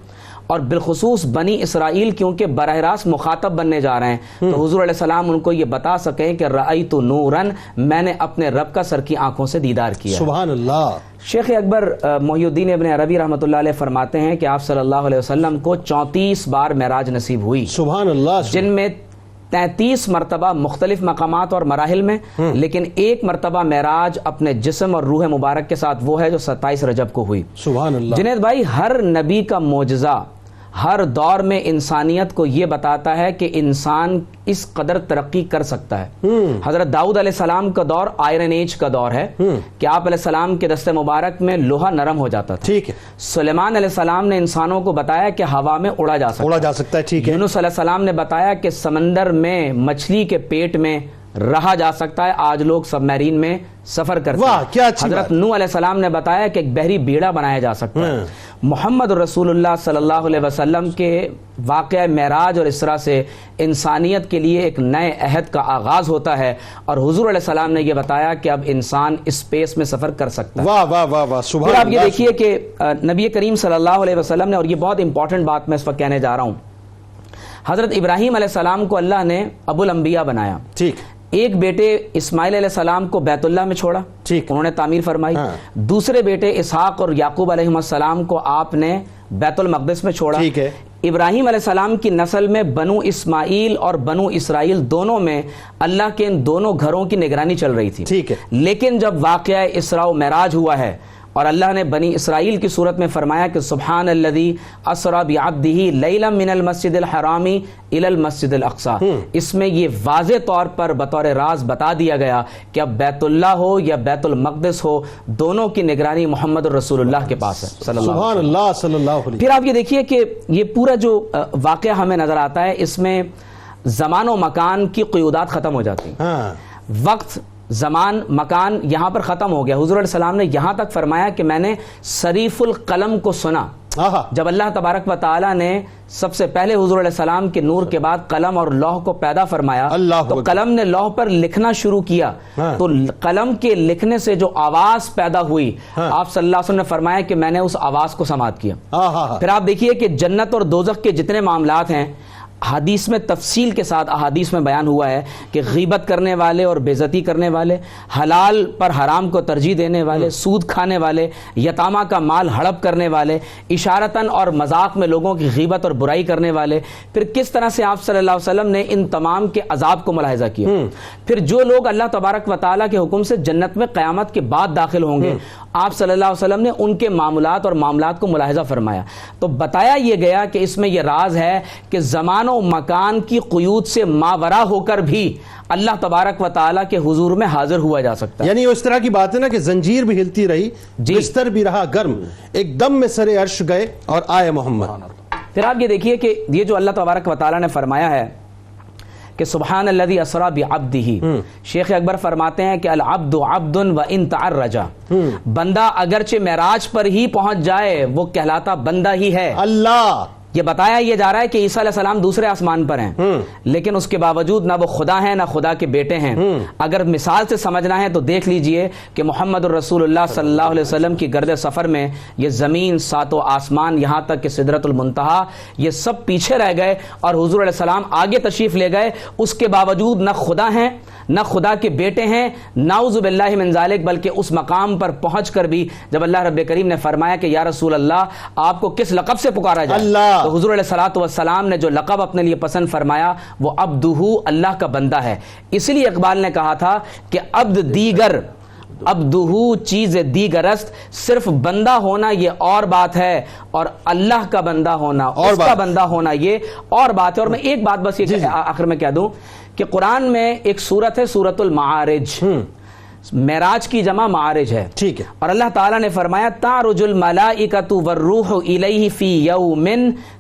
اور بالخصوص بنی اسرائیل کیونکہ براہ راست مخاطب بننے جا رہے ہیں، تو حضور علیہ السلام ان کو یہ بتا سکیں کہ رأیت نوراً، میں نے اپنے رب کا سر کی آنکھوں سے دیدار کیا. سبحان اللہ. شیخ اکبر محی الدین ابن عربی رحمۃ اللہ علیہ فرماتے ہیں کہ آپ صلی اللہ علیہ وسلم کو 34 بار معراج نصیب ہوئی. سبحان اللہ. جن میں 33 مرتبہ مختلف مقامات اور مراحل میں، لیکن ایک مرتبہ معراج اپنے جسم اور روح مبارک کے ساتھ وہ ہے جو 27 رجب کو ہوئی. سبحان اللہ. جنید بھائی، ہر نبی کا معجزہ ہر دور میں انسانیت کو یہ بتاتا ہے کہ انسان اس قدر ترقی کر سکتا ہے. حضرت داؤد علیہ السلام کا دور آئرن ایج کا دور ہے کہ آپ علیہ السلام کے دست مبارک میں لوہا نرم ہو جاتا تھا. ٹھیک ہے. سلیمان علیہ السلام نے انسانوں کو بتایا کہ ہوا میں اڑا جا سکتا ہے. ٹھیک ہے. یونس علیہ السلام نے بتایا کہ سمندر میں مچھلی کے پیٹ میں رہا جا سکتا ہے. آج لوگ سب میرین میں سفر کرتے ہیں. حضرت نوح علیہ السلام نے بتایا کہ ایک بحری بیڑا بنایا جا سکتا ہے. محمد رسول اللہ صلی اللہ علیہ وسلم کے واقعہ معراج اور اسراء سے انسانیت کے لیے ایک نئے عہد کا آغاز ہوتا ہے، اور حضور علیہ السلام نے یہ بتایا کہ اب انسان اسپیس میں سفر کر سکتا ہے. واہ واہ واہ واہ. سبحان پھر آپ یہ اللہ. دیکھیے کہ نبی کریم صلی اللہ علیہ وسلم نے، اور یہ بہت امپورٹنٹ بات میں اس وقت کہنے جا رہا ہوں، حضرت ابراہیم علیہ السلام کو اللہ نے ابو الانبیاء بنایا. ٹھیک. ایک بیٹے اسماعیل علیہ السلام کو بیت اللہ میں چھوڑا، انہوں نے تعمیر فرمائی. دوسرے بیٹے اسحاق اور یعقوب علیہ السلام کو آپ نے بیت المقدس میں چھوڑا. ٹھیک ہے. ابراہیم علیہ السلام کی نسل میں بنو اسماعیل اور بنو اسرائیل دونوں میں اللہ کے ان دونوں گھروں کی نگرانی چل رہی تھی. ٹھیک ہے. لیکن جب واقعہ اسراء و معراج ہوا ہے اور اللہ نے بنی اسرائیل کی صورت میں فرمایا کہ سبحان الذی اسری بعبدہ لیلا من المسجد الحرام الی المسجد الاقصی، اس میں یہ واضح طور پر بطور راز بتا دیا گیا کہ اب بیت اللہ ہو یا بیت المقدس ہو، دونوں کی نگرانی محمد رسول اللہ کے پاس ہے صلی اللہ سبحان اللہ صلی اللہ علیہ. پھر آپ یہ دیکھیے کہ یہ پورا جو واقعہ ہمیں نظر آتا ہے، اس میں زمان و مکان کی قیودات ختم ہو جاتی ہیں. وقت، زمان، مکان یہاں پر ختم ہو گیا. حضور علیہ السلام نے یہاں تک فرمایا کہ میں نے صریف القلم کو سنا. جب اللہ تبارک و تعالیٰ نے سب سے پہلے حضور علیہ السلام کے نور کے بعد قلم اور لوح کو پیدا فرمایا، تو قلم نے لوح پر لکھنا شروع کیا. تو قلم کے لکھنے سے جو آواز پیدا ہوئی، آپ صلی اللہ علیہ وسلم نے فرمایا کہ میں نے اس آواز کو سماعت کیا. پھر آپ دیکھیے کہ جنت اور دوزخ کے جتنے معاملات ہیں، حدیث میں تفصیل کے ساتھ احادیث میں بیان ہوا ہے کہ غیبت کرنے والے اور بے عزتی کرنے والے، حلال پر حرام کو ترجیح دینے والے، سود کھانے والے، یتامہ کا مال ہڑپ کرنے والے، اشارتاً اور مذاق میں لوگوں کی غیبت اور برائی کرنے والے، پھر کس طرح سے آپ صلی اللہ علیہ وسلم نے ان تمام کے عذاب کو ملاحظہ کیا. پھر جو لوگ اللہ تبارک و تعالیٰ کے حکم سے جنت میں قیامت کے بعد داخل ہوں گے، آپ صلی اللہ علیہ وسلم نے ان کے معاملات اور معاملات کو ملاحظہ فرمایا. تو بتایا یہ گیا کہ اس میں یہ راز ہے کہ زمان و مکان کی قیود سے ماورا ہو کر بھی اللہ تبارک و تعالیٰ کے حضور میں حاضر ہوا جا سکتا ہے. یعنی اس طرح کی بات ہے نا کہ زنجیر بھی ہلتی رہی، بستر بھی رہا گرم، ایک دم میں سر عرش گئے اور آئے محمد. پھر آپ یہ دیکھیے کہ یہ جو اللہ تبارک و تعالیٰ نے فرمایا ہے کہ سبحان الذی اسری بعبدہ، شیخ اکبر فرماتے ہیں کہ العبد عبد و ان تعرج، بندہ اگرچہ معراج پر ہی پہنچ جائے وہ کہلاتا بندہ ہی ہے. اللہ یہ بتایا یہ جا رہا ہے کہ عیسیٰ علیہ السلام دوسرے آسمان پر ہیں، لیکن اس کے باوجود نہ وہ خدا ہیں نہ خدا کے بیٹے ہیں. اگر مثال سے سمجھنا ہے تو دیکھ لیجئے کہ محمد الرسول اللہ صلی اللہ علیہ وسلم کی گرد سفر میں یہ زمین، ساتوں آسمان، یہاں تک کہ سدرۃ المنتہا، یہ سب پیچھے رہ گئے اور حضور علیہ السلام آگے تشریف لے گئے. اس کے باوجود نہ خدا ہیں نہ خدا کے بیٹے ہیں، نعوذ باللہ من ذالک، بلکہ اس مقام پر پہنچ کر بھی جب اللہ رب کریم نے فرمایا کہ یا رسول اللہ آپ کو کس لقب سے پکارا جائے، تو حضور علیہ الصلوۃ والسلام نے جو لقب اپنے لیے پسند فرمایا وہ عبدہ، اللہ کا بندہ ہے. اس لیے اقبال نے کہا تھا کہ عبد دیگر عبدہ چیز دیگر است، صرف بندہ ہونا یہ اور بات ہے اور اللہ کا بندہ ہونا، اس کا بندہ ہونا یہ اور بات ہے. اور میں ایک بات بس یہ آخر میں کہہ دوں کہ قرآن میں ایک سورت ہے سورۃ المعارج. معراج کی جمع معارج ہے. ٹھیک ہے. اور اللہ تعالیٰ نے فرمایا تعرج الملائکۃ والروح الیہ فی یوم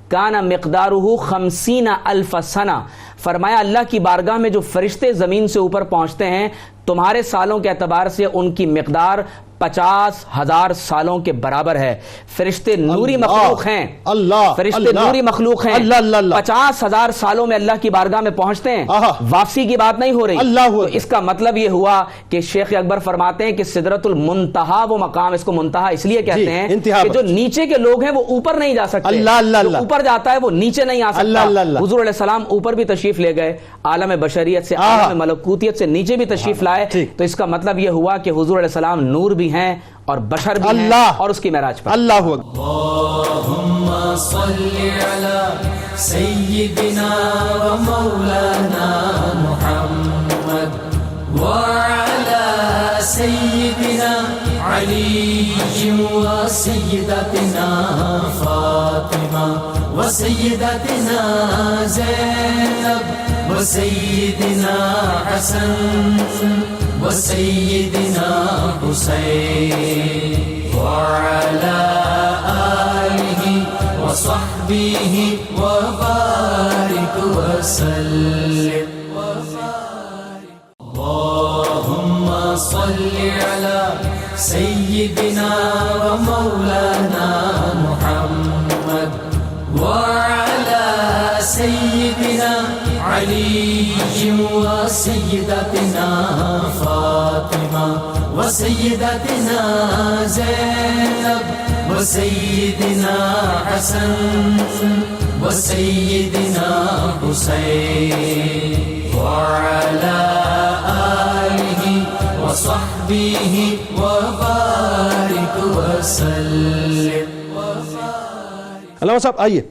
کان مقدارہ 50,000 سنہ. فرمایا اللہ کی بارگاہ میں جو فرشتے زمین سے اوپر پہنچتے ہیں تمہارے سالوں کے اعتبار سے ان کی مقدار 50,000 سالوں کے برابر ہے. فرشتے نوری مخلوق ہیں. فرشتے نوری مخلوق ہیں. 50,000 سالوں میں اللہ کی بارگاہ میں پہنچتے ہیں. واپسی کی بات نہیں ہو رہی. تو اس کا مطلب یہ ہوا کہ شیخ اکبر فرماتے ہیں کہ سدرۃ المنتہا وہ مقام, اس کو منتہا اس لیے کہتے ہیں کہ جو نیچے کے لوگ ہیں وہ اوپر نہیں جا سکتے, جو اوپر جاتا ہے وہ نیچے نہیں آ سکتا. حضور علیہ السلام اوپر بھی تشریف لے گئے, عالم بشریت سے عالم ملکوتیت سے نیچے بھی تشریف لائے. تو اس کا مطلب یہ ہوا کہ حضور علیہ السلام نور بھی ہیں اور بشر بھی ہیں, اور اس کی معراج پر. اللہ اللہم صلی علی سیدنا و مولانا محمد وعلی سیدنا علی و سیدتنا فاطمہ و سیدتنا زینب و سیدنا حسن وسيدنا حسين وعلى آله وصحبه وبارك وسلم. اللهم صل على سيدنا ومولانا محمد وعلى سيدنا علي وسيدتنا فاطمة وسيدتنا زينب وسيدنا حسن وسيدنا حسين وعلى آله وصحبه وبارك وسلم. علامہ صاحب آئیے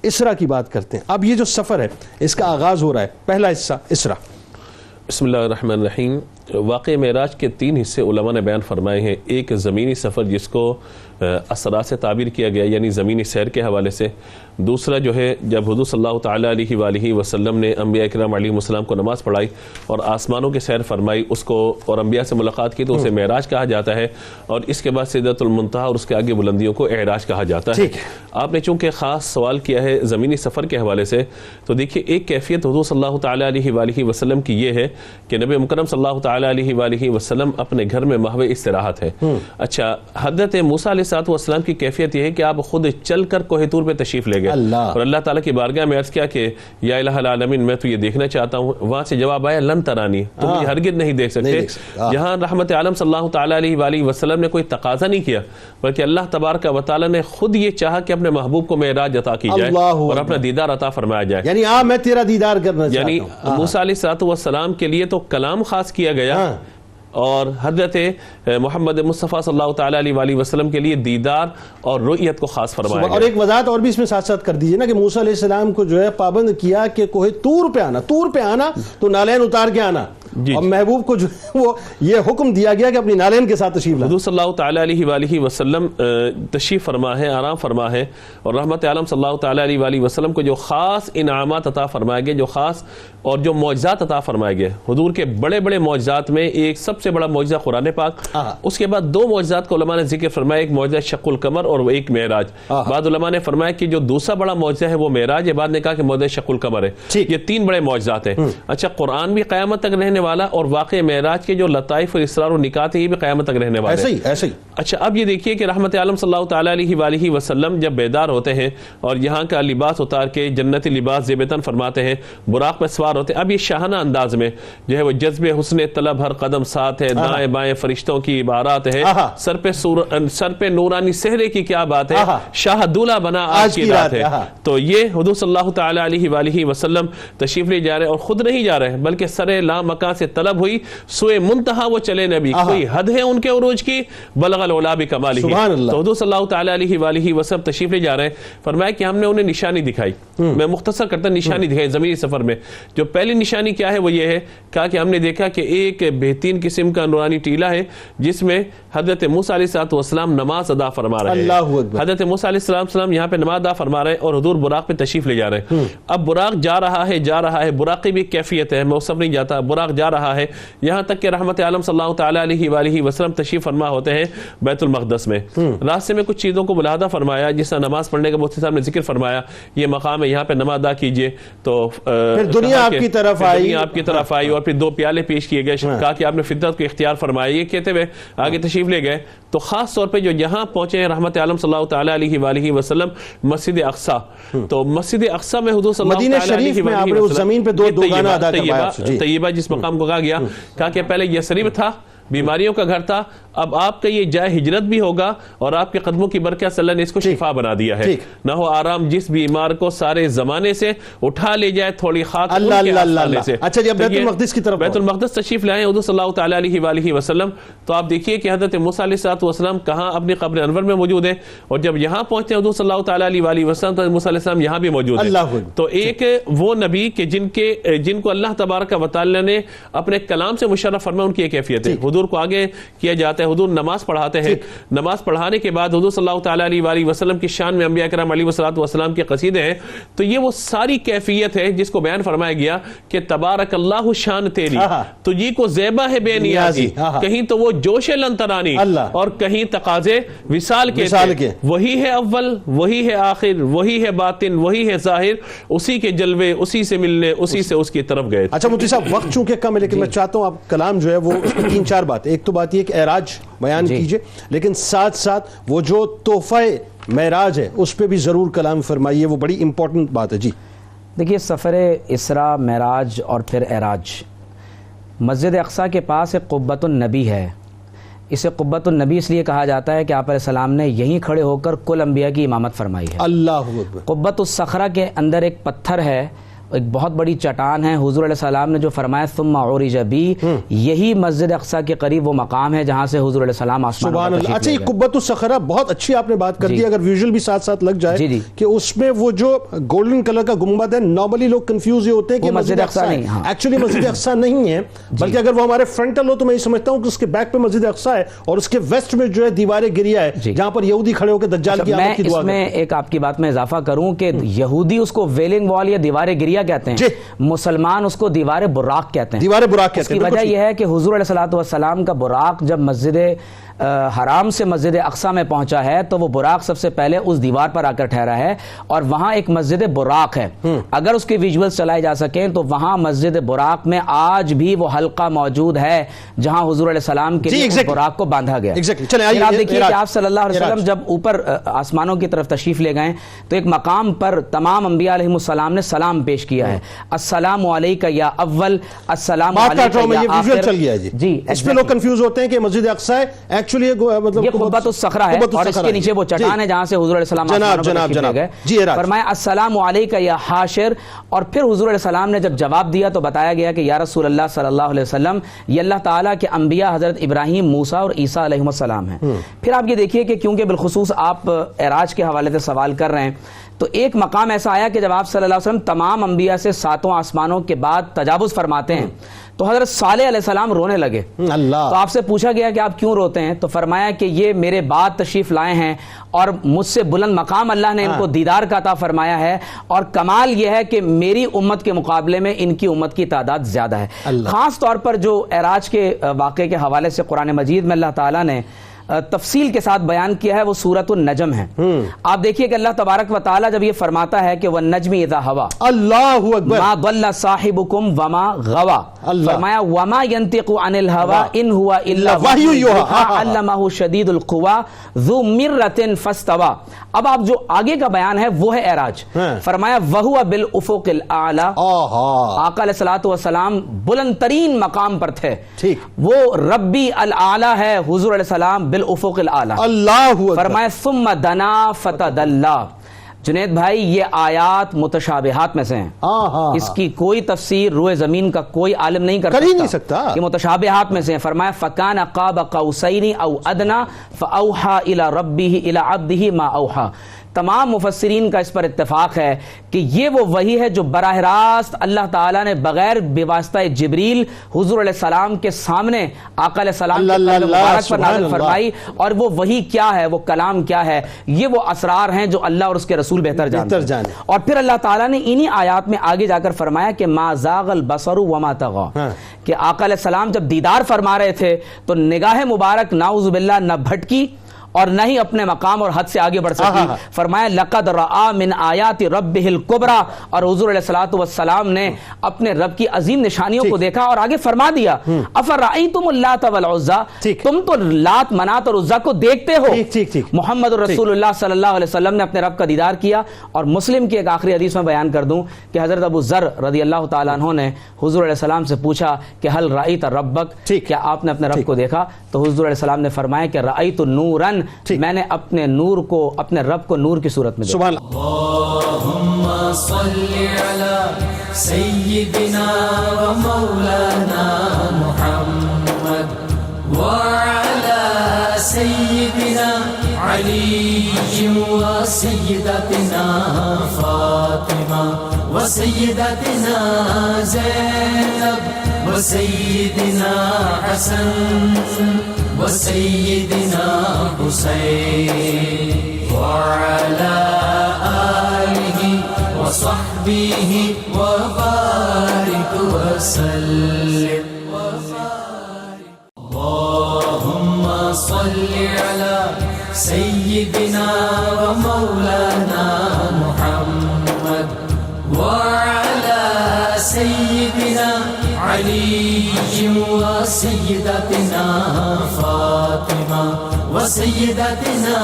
اسرا کی بات کرتے ہیں. اب یہ جو سفر ہے اس کا آغاز ہو رہا ہے, پہلا حصہ اسرا. بسم اللہ الرحمن الرحیم. واقع معراج کے 3 حصے علماء نے بیان فرمائے ہیں. ایک زمینی سفر جس کو اسرا سے تعبیر کیا گیا یعنی زمینی سیر کے حوالے سے. دوسرا جو ہے جب حضور صلی اللہ تعالیٰ علیہ وآلہ وسلم نے انبیاء کرام علیہ السلام کو نماز پڑھائی اور آسمانوں کے سیر فرمائی اس کو اور انبیاء سے ملاقات کی تو اسے معراج کہا جاتا ہے. اور اس کے بعد سدرۃ المنتہا اور اس کے آگے بلندیوں کو اعراج کہا جاتا ہے. آپ نے چونکہ خاص سوال کیا ہے زمینی سفر کے حوالے سے تو دیکھیے ایک کیفیت حضور صلی اللہ تعالیٰ علیہ وآلہ وسلم کی یہ ہے کہ نبی مکرم صلی اللہ تعالیٰ علیہ وآلہ وسلم اپنے گھر میں محو استراحت ہے. اچھا حضرت موسیٰ علیہ السلام کی کیفیت یہ ہے کہ آپ خود چل کر کوہ طور پہ تشریف لے گئے اور اللہ تعالیٰ کی بارگاہ میں عرض کیا کہ یا الہ العالمین میں تو یہ دیکھنا چاہتا ہوں. وہاں سے جواب آیا لن ترانی, تم مجھے ہرگز نہیں دیکھ سکتے. یہاں رحمت عالم صلی اللہ تعالیٰ علیہ وآلہ وسلم نے کوئی تقاضا نہیں کیا بلکہ اللہ تبارک و تعالیٰ نے خود یہ چاہا کہ اپنے محبوب کو معراج عطا کی جائے اور اپنا دیدار عطا فرمایا جائے. یعنی میں تیرا دیدار کرنا چاہتا ہوں. یعنی موسیٰ علیہ السلام کے لیے تو کلام خاص کیا گیا اور حضرت محمد مصطفیٰ صلی اللہ تعالیٰ علیہ وآلہ وسلم کے لیے دیدار اور رؤیت کو خاص فرمایا گیا. اور ایک وضاحت اور بھی اس میں ساتھ ساتھ کر دیجئے نا کہ موسیٰ علیہ السلام کو جو ہے پابند کیا کہ کوہ طور پہ آنا تو نالین اتار کے آنا اور محبوب کو جو وہ یہ حکم دیا گیا کہ اپنی نالین کے ساتھ تشریف لائیں. حضور صلی اللہ تعالیٰ علیہ وآلہ وسلم تشریف فرما ہے, آرام فرما ہے اور رحمت عالم صلی اللہ تعالیٰ علیہ وآلہ وسلم کو جو خاص انعامات عطا فرمائے گئے, جو خاص اور جو معجزات عطا فرمائے گئے. حضور کے بڑے بڑے معجزات میں ایک سب سے بڑا معجزہ قرآن پاک, اس کے بعد 2 معجزات کو علماء نے ذکر فرمایا, ایک معجزہ شق القمر اور ایک معراج. بعد علماء نے فرمایا کہ جو دوسرا بڑا معجزہ ہے وہ معراج ہے, بعد نے کہا کہ معجزہ شق القمر ہے. یہ 3 بڑے معجزات ہیں. اچھا قرآن بھی قیامت تک رہنے والا اور واقع معراج کے جو لطائف اور اسرار و نکات ہیں یہ بھی قیامت تک رہنے والے ہیں. ایسے ہی. اچھا اب یہ دیکھیے کہ رحمت عالم صلی اللہ تعالیٰ علیہ وآلہ وسلم جب بیدار ہوتے ہیں اور یہاں کا لباس اتار کے جنتی لباس زیبتن فرماتے ہیں, براق پہ سوار ہوتے ہیں. اب یہ شاہانہ انداز میں جو ہے وہ جذب حسن طلب ہر قدم ساتھ ہے, دائیں بائیں فرشتوں کی عبارات ہے, سر پہ نورانی صحرے کی کیا بات ہے, شاہ دولہ بنا آج کی رات ہے. تو یہ حضور صلی اللہ تعالیٰ علیہ وآلہ وسلم تشریف لے جا رہے اور خود نہیں جا رہے بلکہ سر لا مکان سے طلب ہوئی سوئے منتہا وہ چلے نبی, کوئی حد ہے ان کے عروج کی, بلغ العلا بکمالہ. تو حضور صلی اللہ تعالیٰ علیہ وآلہ وسلم تشریف لے جا رہے ہیں. فرمایا کہ ہم نے انہیں نشانی دکھائی. میں مختصر کرتا نشانی دکھائی زمینی سفر میں. جو پہلی نشانی کیا ہے وہ یہ ہے کہا کہ ہم نے دیکھا کہ ایک بہترین قسم کا نورانی ٹیلہ ہے جس میں حضرت موسیٰ علیہ السلام نماز ادا فرما رہے ہیں. حضرت موسیٰ علیہ السلام یہاں پہ نماز ادا فرما رہے ہیں اور حضور براق پہ تشریف لے جا رہے ہیں. اب براق جا رہا ہے, براقی بھی کیفیت ہے, میں اس سب نہیں جاتا. براق جا رہا ہے، یہاں تک کہ رحمت عالم صلی اللہ تعالیٰ علیہ وآلہ وسلم تشریف فرما ہوتے ہیں بیت المقدس میں. راستے میں کچھ چیزوں کو ملاحظہ فرمایا، جس طرح نماز پڑھنے کا مفتی صاحب نے ذکر فرمایا، یہ مقام ہے، یہاں پہ نماز ادا کیجئے. تو پھر دنیا آپ کی طرف آئی، دنیا آپ کی طرف آئی، اور پھر 2 پیالے پیش کیے گئے، کہا کہ آپ نے فطرت کو اختیار فرمایا. یہ کہتے ہوئے آگے تشریف لے گئے. تو خاص طور پہ جو یہاں پہنچے ہیں رحمت عالم صلی اللہ تعالیٰ علیہ وآلہ وسلم مسجد اقصی، تو مسجد اقصی میں حضور صلی اللہ مدینہ تعالیٰ شریف علیہ میں آپ وآلہ نے اس وسلم زمین پہ 2 دوگانہ ادا کروایا. طیبہ جس مقام کو کہا گیا، کہا کہ پہلے یثرب تھا، بیماریوں کا گھر تھا، اب آپ کا یہ جائے ہجرت بھی ہوگا، اور آپ کے قدموں کی برکت سے اللہ نے اس کو شفا بنا دیا ہے. نہ ہو آرام جس بیمار کو سارے زمانے سے اٹھا لے جائے تھوڑی خاک ان کے آسانے سے. اچھا جی، اب بیت المقدس کی طرف، بیت المقدس تشریف لائے حضور صلی اللہ تعالیٰ علیہ وآلہ وسلم. تو آپ دیکھیے کہ حضرت موسیٰ علیہ السلام کہاں اپنی قبر انور میں موجود ہیں، اور جب یہاں پہنچتے ہیں حضور صلی اللہ تعالیٰ علیہ وآلہ وسلم تو موسیٰ علیہ السلام یہاں بھی موجود ہیں. تو ایک وہ نبی کہ جن کو اللہ تبارک و تعالیٰ نے اپنے کلام سے مشرف فرمایا، ان کی ایک کیفیت ہے. حضور کو آگے کیا جاتا ہے، حضور نماز پڑھاتے ہیں، نماز پڑھانے کے بعد حضور صلی اللہ تعالیٰ علیہ وآلہ وسلم کی شان میں انبیاء کرام علیہ السلام کے قصیدے ہیں. تو یہ وہ ساری کیفیت ہے جس کو بیان فرمایا گیا کہ تبارک اللہ شان تیری، تجھی کو زیبا ہے بے نیازی، کہیں تو وہ جوش لنترانی اور کہیں تقاضے وصال کے. وہی ہے اول، وہی ہے آخر، وہی ہے باطن، وہی ہے ظاہر، اسی کے جلوے اسی سے ملنے، اسی سے اس کی طرف گئے. اچھا مفتی صاحب، وقت چونکہ کم ہے، لیکن میں چاہتا ہوں آپ کلام جو ہے وہ اس میں 3-4 باتیں. ایک تو بات یہ کہ اعراج بیان کیجئے، لیکن ساتھ ساتھ وہ جو تحفہ معراج ہے اس پہ بھی ضرور کلام فرمائیے، وہ بڑی امپورٹنٹ بات ہے. جی دیکھیے، سفر اسراء معراج اور پھر اعراج، مسجد اقصی کے پاس ایک قبۃ النبی ہے. اسے قبۃ النبی اس لیے کہا جاتا ہے کہ آپ علیہ السلام نے یہیں کھڑے ہو کر کل انبیاء کی امامت فرمائی ہے. اللہ اکبر. قبۃ الصخرہ کے اندر ایک پتھر ہے، ایک بہت بڑی چٹان ہے. حضور علیہ السلام نے جو فرمایا ثم عرج بی، یہی مسجد اقصی کے قریب وہ مقام ہے جہاں سے حضور علیہ السلام آسمان سبحان اللہ. اچھا، یہ قبۃ الصخرہ بہت اچھی آپ نے بات کر دی. اگر ویژول بھی ساتھ ساتھ لگ جائے کہ اس میں وہ جو گولڈن کلر کا گنبد ہے، نارملی لوگ کنفیوز یہ ہوتے ہیں کہ مسجد اقصی نہیں، ایکچولی مسجد اقصی نہیں ہے، بلکہ اگر وہ ہمارے فرنٹل ہو تو میں یہ سمجھتا ہوں کہ اس کے بیک پہ مسجد اقصی ہے، اور اس کے ویسٹ میں جو ہے دیوار گریا ہے جہاں پر یہودی کھڑے ہو کے دجال کی آمد کی دعا کرتے ہیں. میں اس میں ایک آپ کی بات میں اضافہ کروں کہ یہودی اس کو ویلنگ وال یا دیوار گریا کہتے ہیں، مسلمان اس کو دیوار براق کہتے ہیں. دیوار براق کہتے ہیں. اس کی وجہ یہ ہے کہ حضور علیہ السلام کا براق جب مسجد حرام سے مسجد اقصی میں پہنچا ہے تو وہ براق سب سے پہلے اس دیوار پر آ کر ٹھہرا ہے، اور وہاں ایک مسجد براق ہے. اگر اس کے ویژولز چلائے جا سکیں تو وہاں مسجد براق میں آج بھی وہ حلقہ موجود ہے جہاں حضور علیہ السلام کے لیے براق کو باندھا گیا. آپ دیکھیے کہ آپ صلی اللہ علیہ وسلم جب اوپر آسمانوں کی طرف تشریف لے گئے تو ایک مقام پر تمام انبیاء علیہ السلام نے سلام پیش کیا ہے. السلام علیکہ یا اول، السلام علیکہ یا آخر. جی اس پہ لوگ کنفیوز ہوتے ہیں کہ مسجد اقصی ہے، ایکچولی یہ قبۃ الصخرہ ہے، اور اس کے نیچے وہ چٹان ہے جہاں سے حضور علیہ السلام فرمایا السلام علیکہ یا حاشر. اور پھر حضور علیہ السلام نے جب جواب دیا تو بتایا گیا کہ یا رسول اللہ صلی اللہ علیہ وسلم، یہ اللہ تعالیٰ کے انبیاء حضرت ابراہیم، موسیٰ اور عیسیٰ علیہ السلام ہیں. پھر آپ یہ دیکھیے کہ کیونکہ بالخصوص آپ اعراج کے حوالے سے سوال کر رہے ہیں، تو ایک مقام ایسا آیا کہ جب آپ صلی اللہ علیہ وسلم تمام انبیاء سے 7 آسمانوں کے بعد تجاوز فرماتے ہیں تو حضرت صالح علیہ السلام رونے لگے. تو آپ سے پوچھا گیا کہ آپ کیوں روتے ہیں؟ تو فرمایا کہ یہ میرے بعد تشریف لائے ہیں اور مجھ سے بلند مقام اللہ نے ان کو دیدار کا عطا فرمایا ہے، اور کمال یہ ہے کہ میری امت کے مقابلے میں ان کی امت کی تعداد زیادہ ہے. خاص طور پر جو اعراج کے واقعے کے حوالے سے قرآن مجید میں اللہ تعالیٰ نے تفصیل کے ساتھ بیان کیا ہے وہ سورۃ النجم ہے. آپ دیکھیے کہ اللہ تبارک و تعالیٰ جب یہ فرماتا ہے کہ وَالنَّجْمِ إِذَا هَوَىٰ، اللہ اکبر، مَا ضَلَّ صَاحِبُكُمْ وَمَا غَوَىٰ، فرمایا وَمَا يَنطِقُ عَنِ الْهَوَىٰ إِنْ هُوَ إِلَّا وَحْيٌ يُوحَىٰ عَلَّمَهُ شَدِيدُ الْقُوَىٰ ذُو مِرَّةٍ فَاسْتَوَىٰ. اب آپ جو آگے کا بیان ہے وہ ہے اعراج. فرمایا وَهُوَ بِالْأُفُقِ الْأَعْلَىٰ، آقا علیہ الصلوۃ والسلام بلند ترین مقام پر تھے. وہ ربی العالی ہے حضور علیہ السلام بالافق الاعلی. اللہ فرمایا ثم دنا فتدلی. جنید بھائی یہ آیات متشابہات میں سے ہیں، اس کی کوئی تفسیر روئے زمین کا کوئی عالم نہیں کر سکتا، یہ متشابہات میں سے ہیں. فرمایا فکان قاب قوسین او ادنا فاوحى الى ربه الى عبده ما اوحى. تمام مفسرین کا اس پر اتفاق ہے کہ یہ وہ وحی ہے جو براہ راست اللہ تعالیٰ نے بغیر بواسطہ جبریل حضور علیہ السلام کے سامنے آقا علیہ السلام کے قلب مبارک پر نازل فرمائی. اور وہ وحی کیا ہے، وہ کلام کیا ہے، یہ وہ اسرار ہیں جو اللہ اور اس کے رسول بہتر جانتے ہیں. اور پھر اللہ تعالیٰ نے انہی آیات میں آگے جا کر فرمایا کہ ما زاغ البصر وما طغى، کہ آقا علیہ السلام جب دیدار فرما رہے تھے تو نگاہ مبارک نعوذ باللہ نہ بھٹکی اور نہ ہی اپنے مقام اور حد سے آگے بڑھ سکی. فرمایا لقد رآ من آیات ربہ الکبریٰ، اور حضور علیہ الصلوۃ والسلام نے اپنے رب کی عظیم نشانیوں کو دیکھا اور آگے فرما دیا افرأیتم اللات والعزیٰ، تم تو لات منات اور عزیٰ کو دیکھتے ہو. محمد رسول اللہ صلی اللہ علیہ وسلم نے اپنے رب کا دیدار کیا. اور مسلم کی ایک آخری حدیث میں بیان کر دوں کہ حضرت ابو ذر رضی اللہ تعالیٰ عنہ نے حضور علیہ السلام سے پوچھا کہ حل رأیت ربک، کیا آپ نے اپنے رب کو دیکھا؟ تو حضور علیہ السلام نے فرمایا کہ رأیت نوراً، میں نے اپنے نور کو، اپنے رب کو نور کی صورت میں دیکھا. اللہم صلی علی سیدنا و مولانا محمد وعلی سیدنا علی و سیدتنا فاطمہ و سیدتنا زینب و سیدنا حسن وسيدنا حسين وعلى آله وصحبه وبارك وسلم. اللهم صل على سيدنا ومولانا محمد وعلى سيدنا علی و سیدتنا فاطمہ و سیدتنا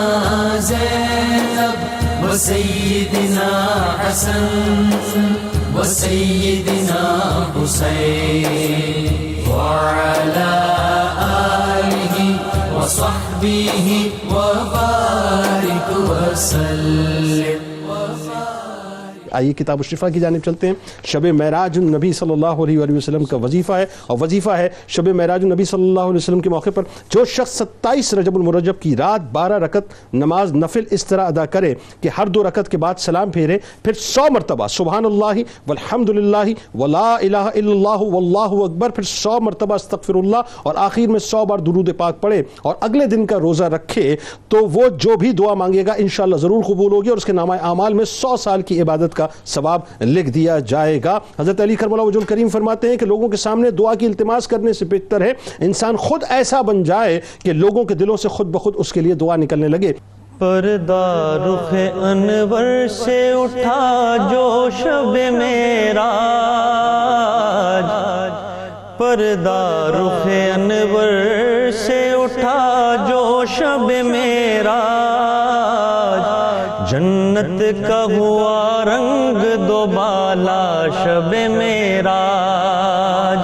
زینب و سیدنا حسن و سیدنا حسین وعلی آلہ و صحبہ و بارک وسلم. آئیے کتاب الشفا کی جانب چلتے ہیں. شب معراج النبی صلی اللہ علیہ وآلہ وسلم کا وظیفہ ہے، اور وظیفہ ہے شب معراج النبی صلی اللہ علیہ وسلم کے موقع پر جو شخص 27 رجب المرجب کی رات 12 رکعت نماز نفل اس طرح ادا کرے کہ ہر 2 رکعت کے بعد سلام پھیرے، پھر 100 مرتبہ سبحان اللہ والحمد للہ ولا الہ الا اللہ واللہ اکبر، پھر 100 مرتبہ استغفر اللہ، اور آخر میں 100 بار درود پاک پڑھے، اور اگلے دن کا روزہ رکھے، تو وہ جو بھی دعا مانگے گا انشاءاللہ ضرور قبول ہوگی، اور اس کے نامہ اعمال میں 100 سال کی عبادت کا ثواب لکھ دیا جائے گا. حضرت علی کرم اللہ وجہ الکریم فرماتے ہیں کہ لوگوں کے سامنے دعا کی التماس کرنے سے بہتر ہے انسان خود ایسا بن جائے کہ لوگوں کے دلوں سے خود بخود اس کے لیے دعا نکلنے لگے. پردہ رخ انور سے اٹھا جو شب معراج، پردہ رخ انور سے اٹھا جو شب معراج، جنت کا ہوا رنگ دوبالا شب معراج،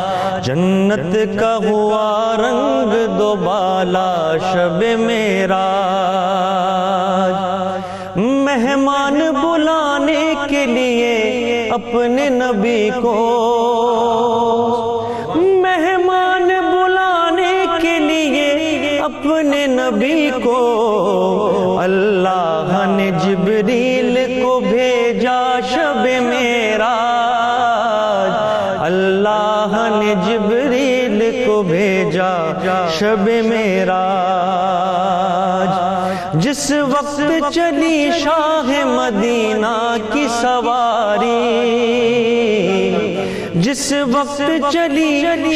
جنت کا ہوا رنگ دوبالا شب معراج. مہمان بلانے کے لیے اپنے نبی کو، مہمان بلانے کے لیے اپنے نبی کو اللہ نے جبریل کو بھیجا شب معراج، اللہ نے جبریل کو بھیجا شب معراج. جس وقت چلی شاہ مدینہ کی سواری، جس وقت چلی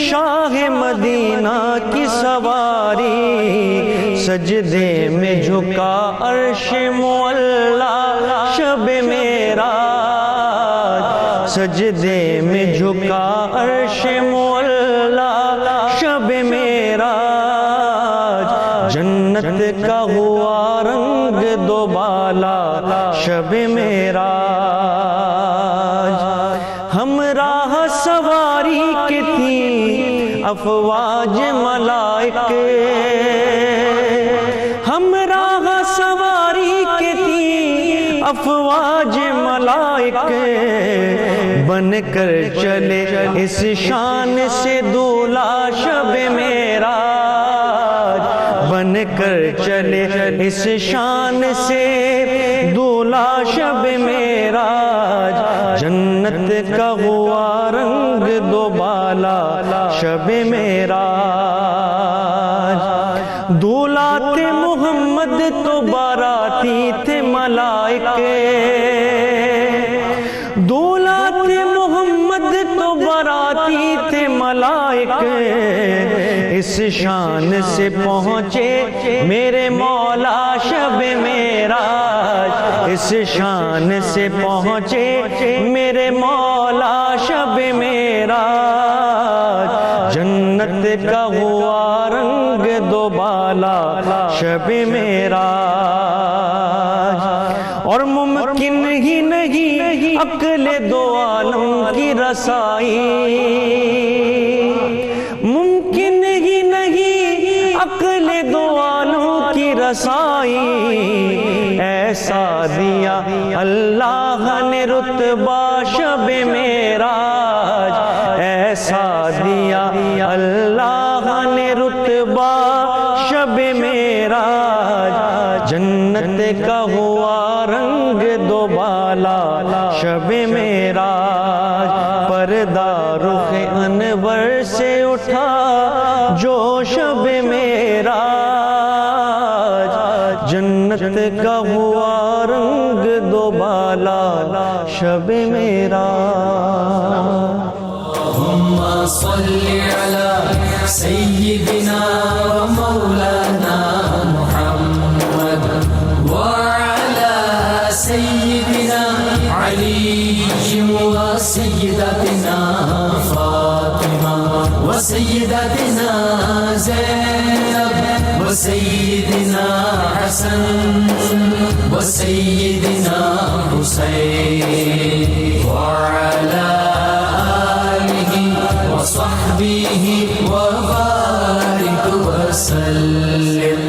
شاہ مدینہ کی سواری، سجدے میں جھکا عرش معلا شب معراج، سجدے میں جھکا عرش معلا شب معراج. جنت کا ہوا رنگ دوبالا شب معراج. ہمراہ سواری کی تھی افواج ملائکے، ہمراہ سواری کی تھی افواج ملائکے، بن کر چلے اس شان سے دولا شب معراج، بن کر چلے اس شان سے دولا شب معراج. جنت کا ہوا رنگ دوبالا شب معراج. دولا تھے محمد تو باراتی تھے ملائکے، دولا تھے محمد تو باراتی براتی تھے ملائک، اس شان سے پہنچے میرے مولا شب معراج، اس شان سے پہنچے میرے مولا شب معراج، جنت کا ہوا رنگ دوبالا شب معراج، اور ممکن ہی نہیں عقل دو عالم کی رسائی، ممکن ہی نہیں عقل دو عالم کی رسائی، ایسا دیا اللہ نے رتبہ شب معراج، ایسا دیا اللہ نے رتبہ شب معراج، جنت کا ہوا رنگ دوبالا شب معراج، پردہ رخ انور سے اٹھا جو شب معراج، جنت کا ہوا رنگ دوبالا شب معراج۔ اللهم صل على سيدنا ومولانا محمد وعلى سيدنا علي وسيدتنا فاطمة وسيدتنا زينب وسيدنا حسن وسيدنا حسين وعلى وصحبه وبارك وسلم